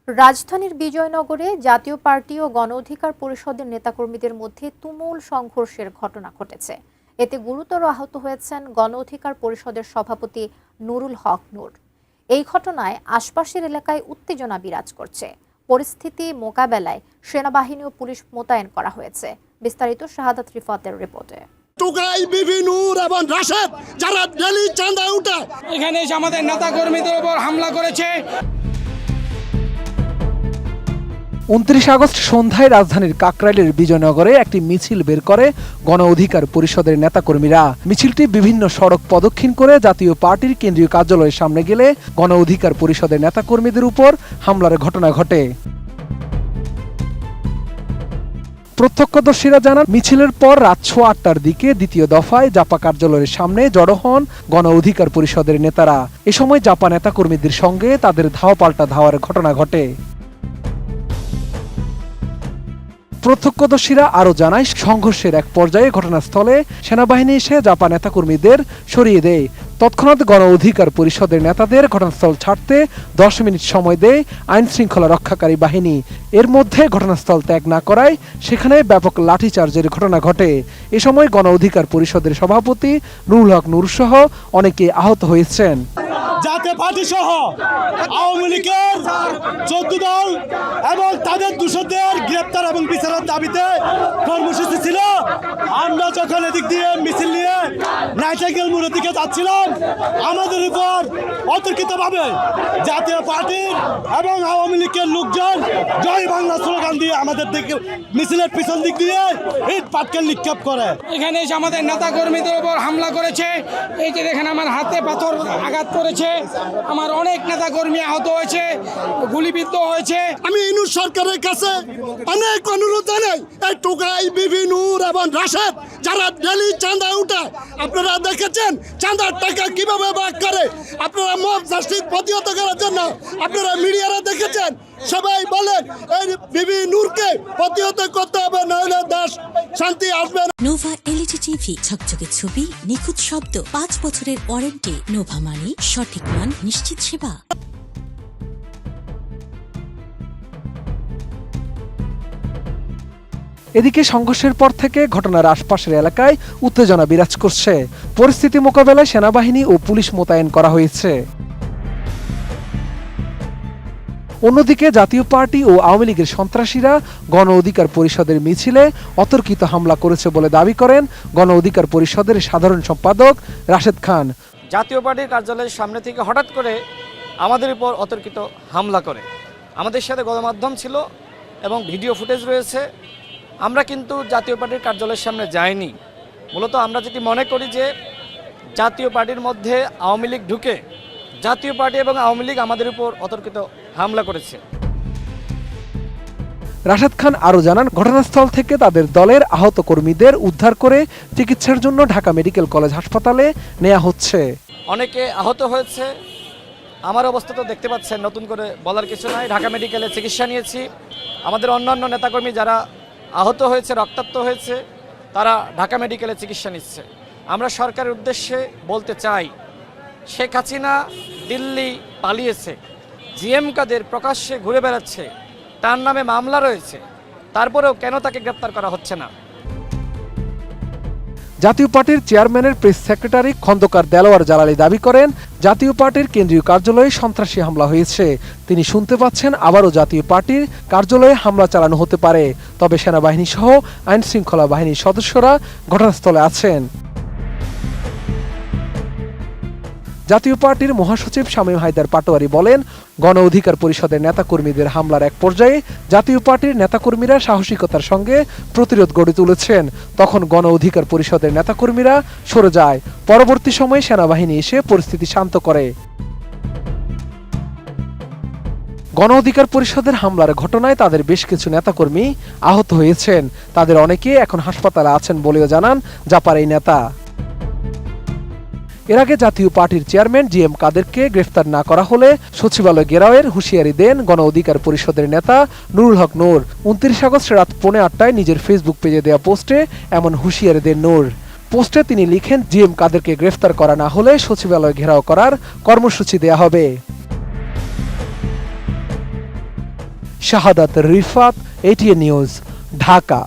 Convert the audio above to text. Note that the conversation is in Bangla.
রাজধানীর বিজয়নগরে জাতীয় পার্টি ও গণ অধিকার পরিষদের নেতাকর্মীদের মধ্যে তুমুল সংঘর্ষের ঘটনা ঘটেছে। এতে গুরুতর আহত হয়েছেন গণ অধিকার পরিষদের সভাপতি নুরুল হক নূর। এই ঘটনায় আশপাশের এলাকায় উত্তেজনা বিরাজ করছে। পরিস্থিতি মোকাবেলায় সেনাবাহিনী ও পুলিশ মোতায়েন করা হয়েছে। বিস্তারিত শাহাদাত রিফাতের রিপোর্টে। টুকরাই বিবি নূর এবং রাশেদ যারা ডেলি চাঁদা উঠে এখানে এসে আমাদের নেতা কর্মীদের উপর হামলা করেছে। 29 আগস্ট সন্ধ্যায় রাজধানীর কাকরাইলের বিজয়নগরে একটি মিছিল বের করে গণ অধিকার পরিষদের নেতাকর্মীরা। মিছিলটি বিভিন্ন সড়ক প্রদক্ষিণ করে জাতীয় পার্টির কেন্দ্রীয় কার্যালয়ের সামনে গেলে গণ অধিকার পরিষদের নেতাকর্মীদের উপর হামলার ঘটনা ঘটে। প্রত্যক্ষদর্শীরা জানান, মিছিলের পর রাত 8টার দিকে দ্বিতীয় দফায় জাপা কার্যালয়ের সামনে জড়ো হন গণ অধিকার পরিষদের নেতারা। এ সময় জাপা নেতাকর্মীদের সঙ্গে তাদের ধাওয়া পাল্টা ধাওয়ার ঘটনা ঘটে। প্রত্যক্ষদর্শীরা আরও জানায়, সংঘর্ষের এক পর্যায়ে ঘটনাস্থলে সেনাবাহিনী এসে জাপা নেতাকর্মীদের সরিয়ে দেয়। তৎক্ষণাৎ গণ অধিকার পরিষদের নেতাদের ঘটনাস্থল ছাড়তে 10 মিনিট সময় দেয় আইন শৃঙ্খলা রক্ষাকারী বাহিনী। এর মধ্যে ঘটনাস্থল ত্যাগ না করায় সেখানে ব্যাপক লাঠিচার্জের ঘটনা ঘটে। এ সময় গণ অধিকার পরিষদের সভাপতি নুরুল হক নূর সহ অনেকে আহত হয়েছেন। জাতীয় পার্টি সহ আওয়ামী লীগের 14 দল এবং তাদের দূষকদের গ্রেপ্তার এবং বিচারের দাবিতে কর্মসূচি ছিল। আমরা যখন এদিক দিয়ে মিছিল নিয়ে নাইটিঙ্গেল মোড়ের দিকে যাচ্ছিলাম, আমাদের উপর অতর্কিতভাবে জাতীয় পার্টির এবং আওয়ামী লীগের লোকজন জয় বাংলা স্লোগান দিয়ে আমাদের দিকে মিছিলের পিছন দিক দিয়ে ইট পাটকেল নিক্ষেপ করে। এখানে এসে আমাদের নেতা কর্মীদের উপর হামলা করেছে। এই যে দেখেন, আমার হাতে পাথর আঘাত করেছে, আমার অনেক নেতা কর্মী আহত হয়েছে, গুলিবিদ্ধ হয়েছে। আমি ইউনূস সরকারের কাছে অনেক অনুরোধ জানাই, এই টুকরাই বিবি নূর এবং রাশেদ যারা ডেলি চাঁদা উঠে, আপনারা দেখেছেন চাঁদার টাকা কিভাবে ভাগ করে। আপনারা মব জাস্টিস প্রতিহত করার জন্য আপনারা মিডিয়ারা দেখেছেন, সবাই বলেন এই বিবি নূরকে প্রতিহত করতে হবে, নইলে দেশ শান্তি আসবে না। নোভা এলইডি টিভি, ঝকঝকে ছবি, নিখুঁত শব্দ, 5 বছরের ওয়ারেন্টি। নোভা মানে সঠিক মান, নিশ্চিত সেবা। এদিকে সংঘর্ষের পর থেকে ঘটনার আশপাশের এলাকায় উত্তেজনা বিরাজ করছে। পরিস্থিতি মোকাবেলায় সেনাবাহিনী ও পুলিশ মোতায়েন করা হয়েছে। অন্যদিকে জাতীয় পার্টি ও আওয়ামী লীগের সন্ত্রাসীরা গণ অধিকার পরিষদের মিছিলে অতর্কিত হামলা করেছে বলে দাবি করেন গণ অধিকার পরিষদের সাধারণ সম্পাদক রাশেদ খান। জাতীয় পার্টির কার্যালয়ের সামনে থেকে হঠাৎ করে আমাদের উপর অতর্কিত হামলা করে। আমাদের সাথে গণমাধ্যম ছিল এবং ভিডিও ফুটেজ রয়েছে। আমরা কিন্তু জাতীয় পার্টির কার্যালয়ের সামনে যাইনি। মূলত আমরা যেটি মনে করি যে জাতীয় পার্টির মধ্যে আওয়ামী লীগ ঢুকে জাতীয় পার্টি এবং আওয়ামী লীগ আমাদের উপর অতর্কিত হামলা করেছে। রাশেদ খান আরও জানান, ঘটনাস্থল থেকে তাদের দলের আহত কর্মীদের উদ্ধার করে চিকিৎসার জন্য ঢাকা মেডিকেল কলেজ হাসপাতালে নেওয়া হচ্ছে। অনেকে আহত হয়েছে, আমার অবস্থা তো দেখতে পাচ্ছেন, নতুন করে বলার কিছু নাই। ঢাকা মেডিকেলে চিকিৎসা নিয়েছি। আমাদের অন্যান্য নেতাকর্মী যারা আহত হয়েছে, রক্তাক্ত হয়েছে, তারা ঢাকা মেডিকেলে চিকিৎসা নিচ্ছে। আমরা সরকারের উদ্দেশ্যে বলতে চাই, শেখ হাসিনা দিল্লি পালিয়েছে, জিএম কাদের প্রকাশ্যে ঘুরে বেড়াচ্ছে, তার নামে মামলা রয়েছে, তারপরেও কেন তাকে গ্রেপ্তার করা হচ্ছে না? জাতীয় পার্টির চেয়ারম্যানের প্রেস সেক্রেটারি খন্দকার দেলোয়ার জালালী দাবি করেন, জাতীয় পার্টির কেন্দ্রীয় কার্যালয়ে সন্ত্রাসী হামলা হয়েছে। তিনি শুনতে পাচ্ছেন আবারও জাতীয় পার্টির কার্যালয়ে হামলা চালানো হতে পারে। তবে সেনাবাহিনী সহ আইন শৃঙ্খলা বাহিনীর সদস্যরা ঘটনাস্থলে আছেন। জাতীয় পার্টির মহাসচিব শামীম হায়দার পাটোয়ারি বলেন, গণ অধিকার পরিষদের নেতাকর্মীদের হামলার এক পর্যায়ে জাতীয় পার্টির নেতাকর্মীরা সাহসিকতার সঙ্গে প্রতিরোধ গড়ে তুলেছেন। তখন গণ অধিকার পরিষদের নেতাকর্মীরা সরে যায়। পরবর্তী সময়ে সেনাবাহিনী এসে পরিস্থিতি শান্ত করে। গণ অধিকার পরিষদের হামলার ঘটনায় তাদের বেশ কিছু নেতাকর্মী আহত হয়েছেন। তাদের অনেকে এখন হাসপাতালে আছেন বলেও জানান জাপার এই নেতা। এর আগে জাতীয় পার্টির চেয়ারম্যান জিএম কাদেরকে গ্রেফতার না করা হলে সচিবালয় ঘেরাওয়ের হুঁশিয়ারি দেন গণ অধিকার পরিষদের নেতা নুরুল হক নূর। 29 আগস্ট রাত 8:45 নিজের ফেসবুক পেজে দেওয়া পোস্টে এমন হুঁশিয়ারি দেন নূর। পোস্টে তিনি লিখেন, জিএম কাদেরকে গ্রেফতার করা না হলে সচিবালয় ঘেরাও করার কর্মসূচি দেয়া হবে। শাহাদাত রিফাত, এটিএন নিউজ, ঢাকা।